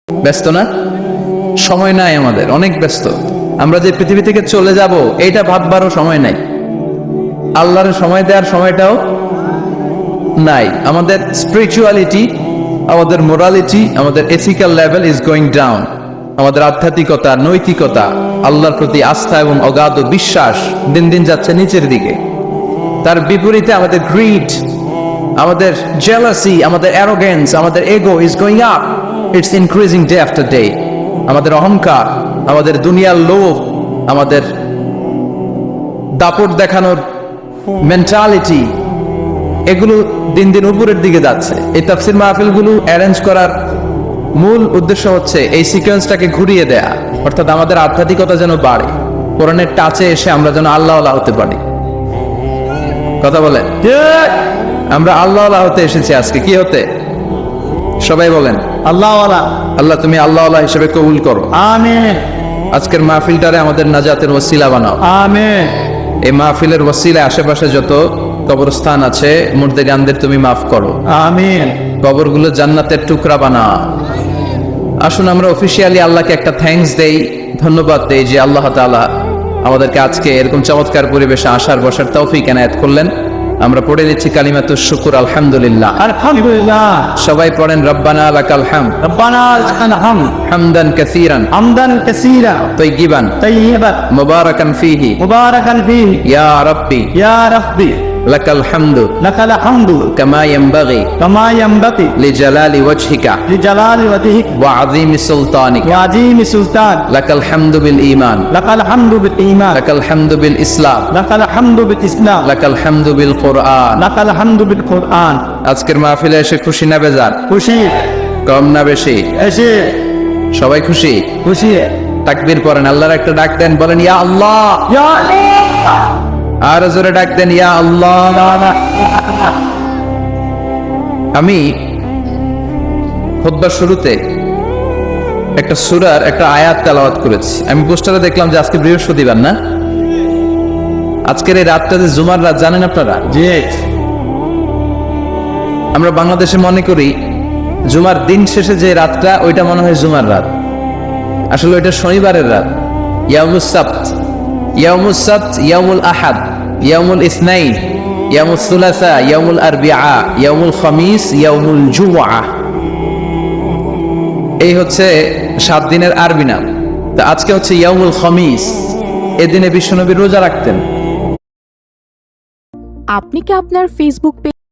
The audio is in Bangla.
ব্যস্ত না? সময় নাই আমাদের, অনেক ব্যস্ত। আমরা যে পৃথিবী থেকে চলে যাব এইটা ভাববারও সময় নাই, আল্লাহর সময় দেওয়ার সময়টাও নাই। আমাদের স্পিরিচুয়ালিটি, আমাদের মোরালিটি, আমাদের ethical level is going down. আমাদের আধ্যাত্মিকতা, নৈতিকতা, আল্লাহর প্রতি আস্থা এবং অগাধ বিশ্বাস দিন দিন যাচ্ছে নিচের দিকে। তার বিপরীতে আমাদের গ্রিড, আমাদের জেলাসি, আমাদের অ্যারোগেন্স, আমাদের এগো is going up, it's increasing day after day. আমাদের অহংকার, আমাদের দুনিয়ার লোভ, আমাদের দাপট দেখানোর মেন্টালিটি, এগুলো দিন দিন উপরের দিকে যাচ্ছে। এই তাফসির মাহফিলগুলো অ্যারেঞ্জ করার মূল উদ্দেশ্য হচ্ছে এই সিকোয়েন্সটাকে ঘুরিয়ে দেয়া, অর্থাৎ আমাদের আধ্যাত্মিকতা যেন বাড়ে, কোরআনের টাচে এসে আমরা যেন আল্লাহ হতে পারি। কথা বলেন, আমরা আল্লাহ হতে এসেছি আজকে। কি হতে? সবাই বলেন আল্লাহ। আল্লাহ তুমি আল্লাহ হিসেবে কবুল করো। আমিন আজকের মাহফিলটারে আমাদের নাজাতের ওসিলা বানাও। আমিন। এই মাহফিলের ওসিলায় আশেপাশে যত কবরস্থান আছে, মুর্দেগানদের তুমি মাফ করো। আমিন। কবরগুলো জান্নাতের টুকরা বানাও। আসুন আমরা অফিসিয়ালি আল্লাহকে একটা থ্যাঙ্কস দেই, ধন্যবাদ দেই যে আল্লাহ তাআলা আমাদেরকে আজকে এরকম চমৎকার পরিবেশে আসার বসার তৌফিক এনায়েত করলেন। আমরা পড়ে দিচ্ছি কালিমাতুশ শুকর, আলহামদুলিল্লাহ। আলহামদুলিল্লাহ। সবাই পড়েন রব্বানা লাকাল হামদ রব্বানা লাকাল হামদ হামদান কাসীরান হামদান কাসীরা তাইয়িবান তাইয়িবান মুবারাকান ফীহি মুবারাকান ফীহি ইয়া রাব্বি ইয়া রাব্বি লাকাল হামদু লাকাল হামদু কামা ইয়ানবাগি কামা ইয়ানবাগি লিজালালি ওয়াজহিকা লিজালালি ওয়াজহিক ওয়া আযীমি সুলতানিকা ওয়া আযীমি সুলতান লাকাল হামদু বিল ঈমান লাকাল হামদু বিল ঈমান লাকাল হামদু বিল ইসলাম লাকাল হামদু বিল ইসলাম লাকাল হামদু বিল কুরআন। লাকাল হামদু বিল কুরআন। আজকের মাহফিলে এসে খুশি না বেজার? খুশি। কম না বেশি? এসে সবাই খুশি? খুশি। তাকবীর পড়েন, আল্লাহর একটা ডাক দেন, বলেন ইয়া আল্লাহ। ইয়া আল্লাহ। আর জোরে ডাক দেন ইয়া আল্লাহ। আমি খুতবার শুরুতে একটা সূরার একটা আয়াত তেলাওয়াত করেছি। আমি পোস্টারে দেখলাম যে আজকে বৃহস্পতিবার না, আজকের এই রাতটা যে জুমার রাত, জানেন আপনারা? জি। আমরা বাংলাদেশে মনে করি জুমার দিন শেষে যে রাতটা, ওইটা মনে হয় জুমার রাত। আসলে ওইটা শনিবারের রাত। ইয়াউমুস সাবত, ইয়াউমুস সাবত, ইয়াউমুল আহাদ, ইয়াউমুল ইসনাইন, ইয়াউমুস সুলাসা, ইয়াউমুল আরবিআ, ইয়াউমুল খামিস, ইয়াউমুল জুমআ। এই হচ্ছে 7 দিনের আরবি নাম। তো আজকে হচ্ছে ইয়াউমুল খামিস। এদিনে বিশ্বনবী রোজা রাখতেন। আপনি কি আপনার ফেসবুক পেজ